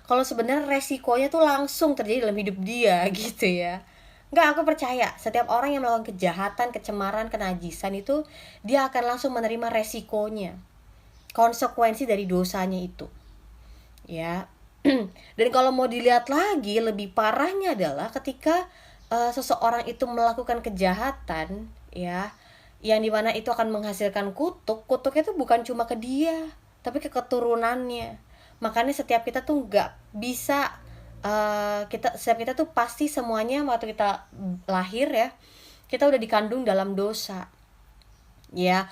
A: kalau sebenarnya resikonya tuh langsung terjadi dalam hidup dia gitu ya. Nggak, aku percaya setiap orang yang melakukan kejahatan, kecemaran, kenajisan itu dia akan langsung menerima resikonya, konsekuensi dari dosanya itu ya. Dan kalau mau dilihat lagi, lebih parahnya adalah ketika seseorang itu melakukan kejahatan ya, yang dimana itu akan menghasilkan kutuknya itu bukan cuma ke dia tapi ke keturunannya. Makanya setiap kita tuh nggak bisa setiap kita tuh pasti semuanya waktu kita lahir ya, kita udah dikandung dalam dosa ya.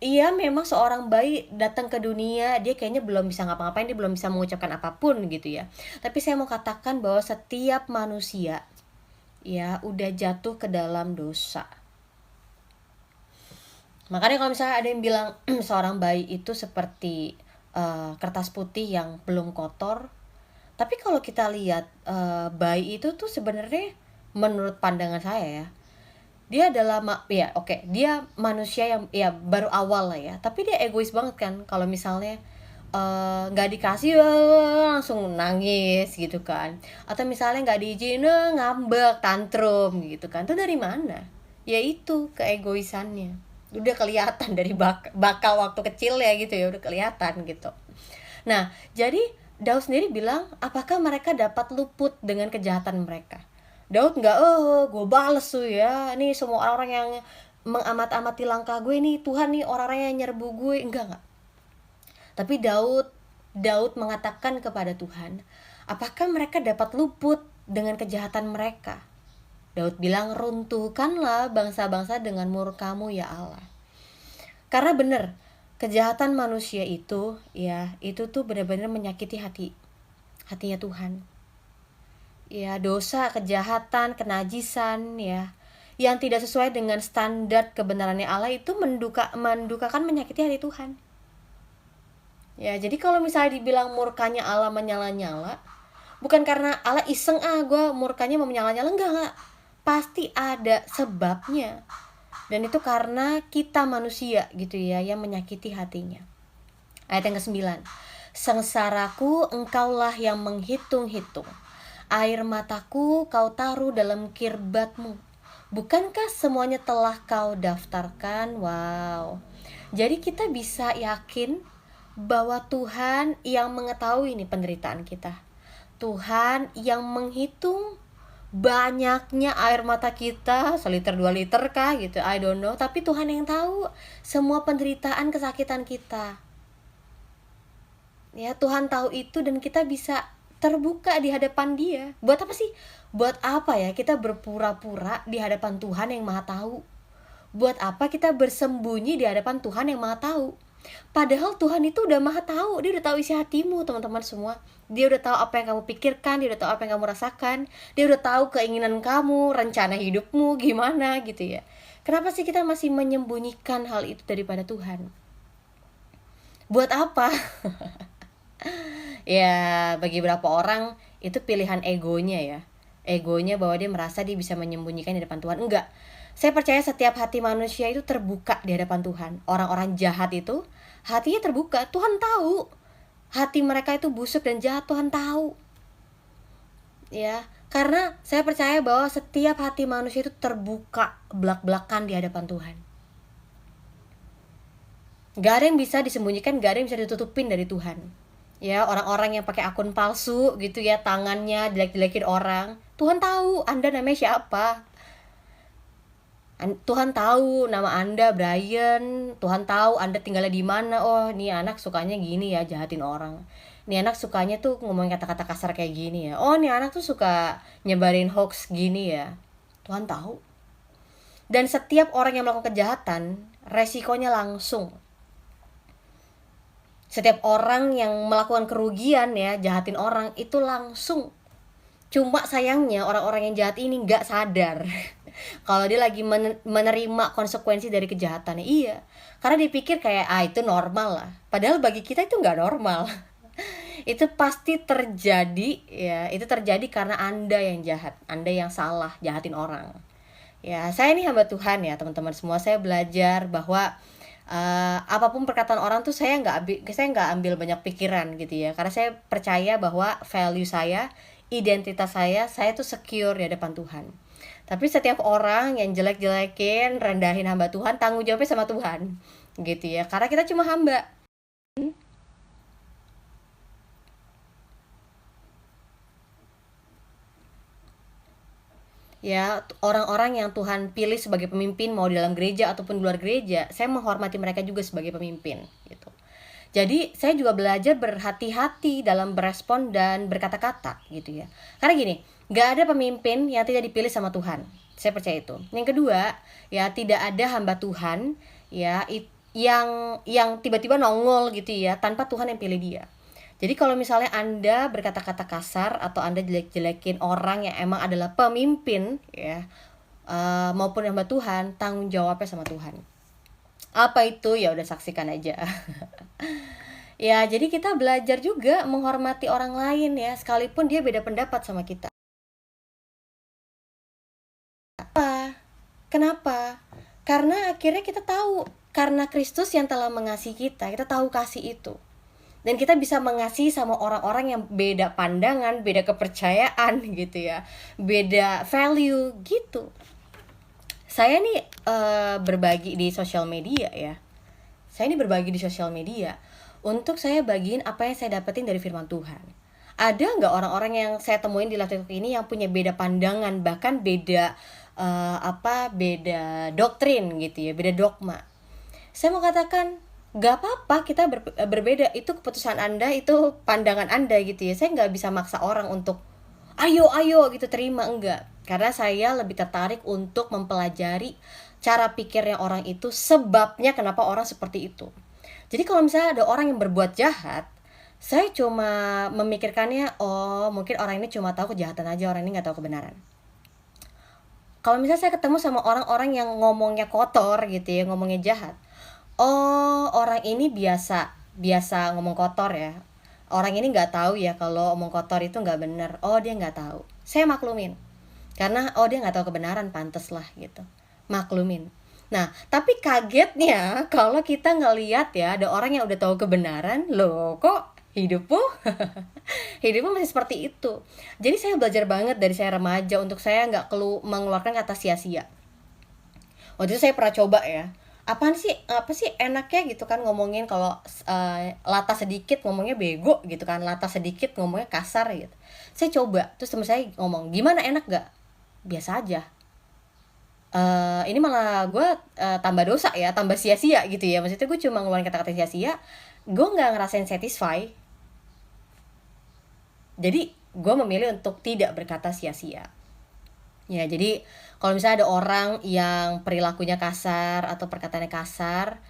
A: Iya, memang seorang bayi datang ke dunia, dia kayaknya belum bisa ngapa-ngapain, dia belum bisa mengucapkan apapun gitu ya. Tapi saya mau katakan bahwa setiap manusia ya udah jatuh ke dalam dosa. Makanya kalau misalnya ada yang bilang seorang bayi itu seperti kertas putih yang belum kotor, tapi kalau kita lihat bayi itu tuh sebenarnya menurut pandangan saya ya, dia adalah dia manusia yang ya baru awal lah ya, tapi dia egois banget kan. Kalau misalnya nggak dikasih langsung nangis gitu kan, atau misalnya nggak diizinin ngambek tantrum gitu kan. Itu dari mana? Ya itu keegoisannya udah kelihatan dari bakal waktu kecil ya gitu ya, udah kelihatan gitu. Nah, jadi Daud sendiri bilang, apakah mereka dapat luput dengan kejahatan mereka? Daud nggak, gue bales tuh ya, nih semua orang-orang yang mengamat-amati langkah gue nih, Tuhan nih orang-orang yang nyerbu gue, enggak. Tapi Daud mengatakan kepada Tuhan, apakah mereka dapat luput dengan kejahatan mereka? Daud bilang, runtuhkanlah bangsa-bangsa dengan murka-Mu ya Allah. Karena benar, kejahatan manusia itu ya, itu tuh benar-benar menyakiti hatinya Tuhan. Ya, dosa, kejahatan, kenajisan ya, yang tidak sesuai dengan standar kebenarannya Allah itu mendukakan, menyakiti hati Tuhan. Ya, jadi kalau misalnya dibilang murkanya Allah menyala-nyala, bukan karena Allah iseng gue murkanya mau menyala-nyala, enggak. Pasti ada sebabnya. Dan itu karena kita manusia gitu ya, yang menyakiti hatinya. Ayat yang ke-9. Sengsaraku engkaulah yang menghitung-hitung, air mataku kau taruh dalam kirbatmu. Bukankah semuanya telah kau daftarkan? Wow. Jadi kita bisa yakin bahwa Tuhan yang mengetahui nih penderitaan kita. Tuhan yang menghitung banyaknya air mata kita, 1 liter 2 liter kah gitu, I don't know. Tapi Tuhan yang tahu semua penderitaan, kesakitan kita. Ya, Tuhan tahu itu dan kita bisa terbuka di hadapan Dia. Buat apa sih? Buat apa ya kita berpura-pura di hadapan Tuhan yang Maha Tahu? Buat apa kita bersembunyi di hadapan Tuhan yang Maha Tahu? Padahal Tuhan itu udah maha tahu, dia udah tahu isi hatimu teman-teman semua. Dia udah tahu apa yang kamu pikirkan, dia udah tahu apa yang kamu rasakan, dia udah tahu keinginan kamu, rencana hidupmu gimana gitu ya. Kenapa sih kita masih menyembunyikan hal itu daripada Tuhan? Buat apa? Ya, bagi beberapa orang itu pilihan egonya ya. Egonya bahwa dia merasa dia bisa menyembunyikan di depan Tuhan. Enggak. Saya percaya setiap hati manusia itu terbuka di hadapan Tuhan. Orang-orang jahat itu hatinya terbuka. Tuhan tahu. Hati mereka itu busuk dan jahat, Tuhan tahu. Ya, karena saya percaya bahwa setiap hati manusia itu terbuka belak-belakan di hadapan Tuhan. Gak ada yang bisa disembunyikan, gak ada yang bisa ditutupin dari Tuhan. Ya, orang-orang yang pakai akun palsu gitu ya, tangannya jelek-jelekin orang, Tuhan tahu Anda namanya siapa. Tuhan tahu nama Anda Brian, Tuhan tahu Anda tinggalnya di mana. Oh, nih anak sukanya gini ya, jahatin orang. Nih anak sukanya tuh ngomongin kata-kata kasar kayak gini ya. Oh, nih anak tuh suka nyebarin hoax gini ya. Tuhan tahu. Dan setiap orang yang melakukan kejahatan, resikonya langsung. Setiap orang yang melakukan kerugian ya, jahatin orang, itu langsung. Cuma sayangnya orang-orang yang jahat ini gak sadar kalau dia lagi menerima konsekuensi dari kejahatannya. Iya, karena dipikir kayak itu normal lah. Padahal bagi kita itu gak normal. Itu pasti terjadi ya, itu terjadi karena Anda yang jahat, Anda yang salah jahatin orang. Ya, saya ini hamba Tuhan ya teman-teman semua. Saya belajar bahwa apapun perkataan orang tuh saya nggak ambil banyak pikiran gitu ya, karena saya percaya bahwa value saya, identitas saya tuh secure di hadapan Tuhan. Tapi setiap orang yang jelek-jelekin, rendahin hamba Tuhan, tanggung jawabnya sama Tuhan gitu ya, karena kita cuma hamba. Ya, orang-orang yang Tuhan pilih sebagai pemimpin mau di dalam gereja ataupun di luar gereja, saya menghormati mereka juga sebagai pemimpin gitu. Jadi saya juga belajar berhati-hati dalam berespon dan berkata-kata gitu ya. Karena gini, gak ada pemimpin yang tidak dipilih sama Tuhan. Saya percaya itu. Yang kedua, ya tidak ada hamba Tuhan ya yang tiba-tiba nongol gitu ya tanpa Tuhan yang pilih dia. Jadi kalau misalnya Anda berkata-kata kasar atau Anda jelek-jelekin orang yang emang adalah pemimpin ya, maupun hamba Tuhan, tanggung jawabnya sama Tuhan. Apa itu? Ya udah saksikan aja. Ya, jadi kita belajar juga menghormati orang lain ya, sekalipun dia beda pendapat sama kita. Kenapa? Karena akhirnya kita tahu, karena Kristus yang telah mengasihi kita, kita tahu kasih itu. Dan kita bisa mengasihi sama orang-orang yang beda pandangan, beda kepercayaan gitu ya, beda value gitu. Saya nih berbagi di sosial media ya. Saya ini berbagi di sosial media untuk saya bagiin apa yang saya dapetin dari firman Tuhan. Ada nggak orang-orang yang saya temuin di live TikTok ini yang punya beda pandangan, bahkan beda beda doktrin gitu ya, beda dogma. Saya mau katakan gak apa-apa kita berbeda, itu keputusan Anda, itu pandangan Anda gitu ya. Saya gak bisa maksa orang untuk ayo gitu terima, enggak. Karena saya lebih tertarik untuk mempelajari cara pikirnya orang itu, sebabnya kenapa orang seperti itu. Jadi kalau misalnya ada orang yang berbuat jahat, saya cuma memikirkannya, oh mungkin orang ini cuma tahu kejahatan aja, orang ini gak tahu kebenaran. Kalau misalnya saya ketemu sama orang-orang yang ngomongnya kotor gitu ya, ngomongnya jahat, oh orang ini biasa ngomong kotor ya, orang ini nggak tahu ya kalau ngomong kotor itu nggak benar. Oh dia nggak tahu, saya maklumin, karena oh dia nggak tahu kebenaran, pantes lah gitu, maklumin. Nah tapi kagetnya kalau kita ngelihat ya ada orang yang udah tahu kebenaran, loh kok hidupmu masih seperti itu. Jadi saya belajar banget dari saya remaja untuk saya nggak mengeluarkan kata sia-sia. Waktu itu saya pernah coba ya, apa sih enaknya gitu kan ngomongin kalau lata sedikit ngomongnya bego gitu kan, lata sedikit ngomongnya kasar gitu. Saya coba, terus teman saya ngomong, gimana, enak gak? Biasa aja. Ini malah gue tambah dosa ya, tambah sia-sia gitu ya. Maksudnya gue cuma ngeluarin kata-kata sia-sia, gue gak ngerasain satisfy. Jadi gue memilih untuk tidak berkata sia-sia. Ya, jadi kalau misalnya ada orang yang perilakunya kasar atau perkataannya kasar,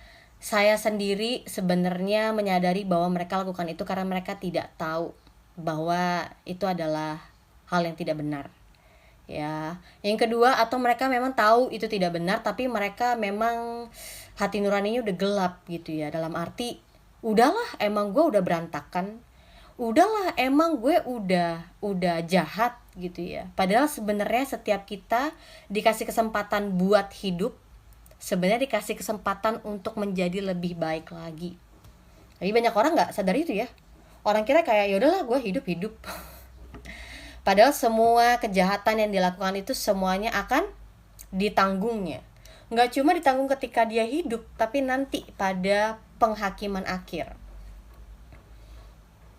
A: saya sendiri sebenarnya menyadari bahwa mereka lakukan itu karena mereka tidak tahu bahwa itu adalah hal yang tidak benar. Ya, yang kedua, atau mereka memang tahu itu tidak benar tapi mereka memang hati nuraninya udah gelap gitu ya, dalam arti udahlah emang gue udah berantakan, udahlah emang gue udah jahat gitu ya. Padahal sebenarnya setiap kita dikasih kesempatan buat hidup, sebenarnya dikasih kesempatan untuk menjadi lebih baik lagi. Tapi banyak orang nggak sadar itu ya. Orang kira kayak ya udahlah gue hidup. Padahal semua kejahatan yang dilakukan itu semuanya akan ditanggungnya. Nggak cuma ditanggung ketika dia hidup, tapi nanti pada penghakiman akhir.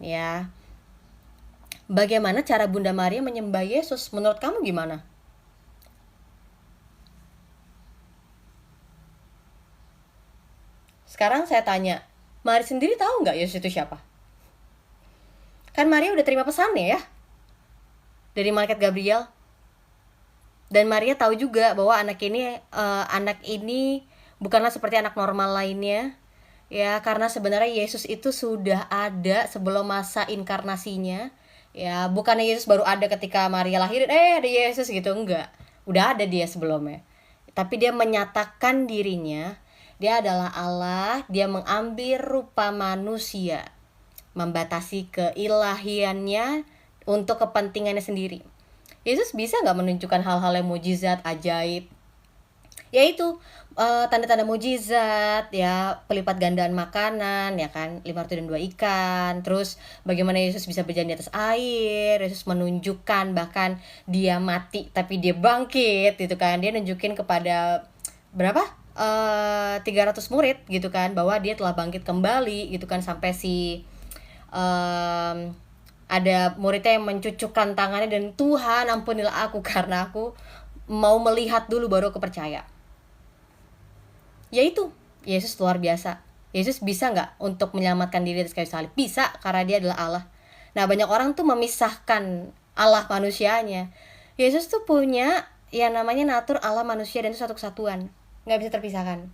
A: Ya, bagaimana cara Bunda Maria menyembah Yesus? Menurut kamu gimana? Sekarang saya tanya, Maria sendiri tahu nggak Yesus itu siapa? Kan Maria udah terima pesannya ya dari malaikat Gabriel. Dan Maria tahu juga bahwa anak ini bukanlah seperti anak normal lainnya. Ya, karena sebenarnya Yesus itu sudah ada sebelum masa inkarnasinya. Ya, bukannya Yesus baru ada ketika Maria lahirin, ada Yesus gitu, enggak. Udah ada dia sebelumnya. Tapi dia menyatakan dirinya, dia adalah Allah, dia mengambil rupa manusia, membatasi keilahiannya untuk kepentingannya sendiri. Yesus bisa nggak menunjukkan hal-hal yang mujizat, ajaib, yaitu tanda-tanda mujizat ya, pelipat gandaan makanan ya kan, 5 roti dan 2 ikan. Terus bagaimana Yesus bisa berjalan di atas air, Yesus menunjukkan bahkan dia mati tapi dia bangkit gitu kan. Dia nunjukin kepada berapa 300 murid gitu kan, bahwa dia telah bangkit kembali gitu kan. Sampai si ada muridnya yang mencucukkan tangannya dan, Tuhan ampunilah aku karena aku mau melihat dulu baru aku percaya. Yaitu Yesus luar biasa. Yesus bisa nggak untuk menyelamatkan diri dari kayu salib? Bisa, karena dia adalah Allah. Nah, banyak orang tuh memisahkan Allah manusianya. Yesus tuh punya yang namanya natur Allah manusia, dan itu satu kesatuan, nggak bisa terpisahkan.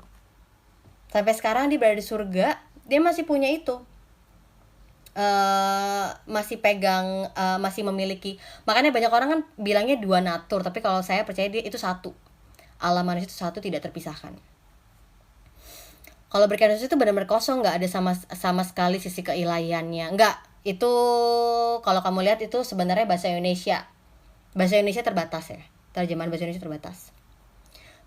A: Sampai sekarang dia berada di surga, dia masih punya itu, masih pegang, masih memiliki. Makanya banyak orang kan bilangnya 2 natur, tapi kalau saya percaya dia itu satu. Allah manusia itu satu, tidak terpisahkan. Kalau berkat Yesus itu benar-benar kosong, nggak ada sama sekali sisi keilahiannya. Nggak, itu kalau kamu lihat itu sebenarnya bahasa Indonesia terbatas ya, terjemahan bahasa Indonesia terbatas.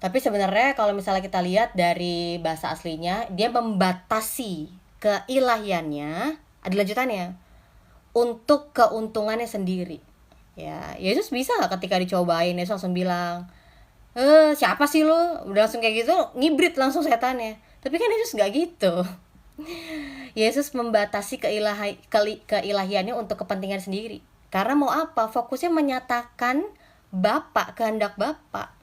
A: Tapi sebenarnya kalau misalnya kita lihat dari bahasa aslinya, dia membatasi keilahiannya, ada lanjutannya, untuk keuntungannya sendiri. Ya, Yesus bisa nggak ketika dicobain, Yesus langsung bilang, siapa sih lo? Udah langsung kayak gitu, ngibrit langsung setannya. Tapi kan Yesus nggak gitu. Yesus membatasi keilahiannya untuk kepentingan sendiri. Karena mau apa? Fokusnya menyatakan kehendak Bapa.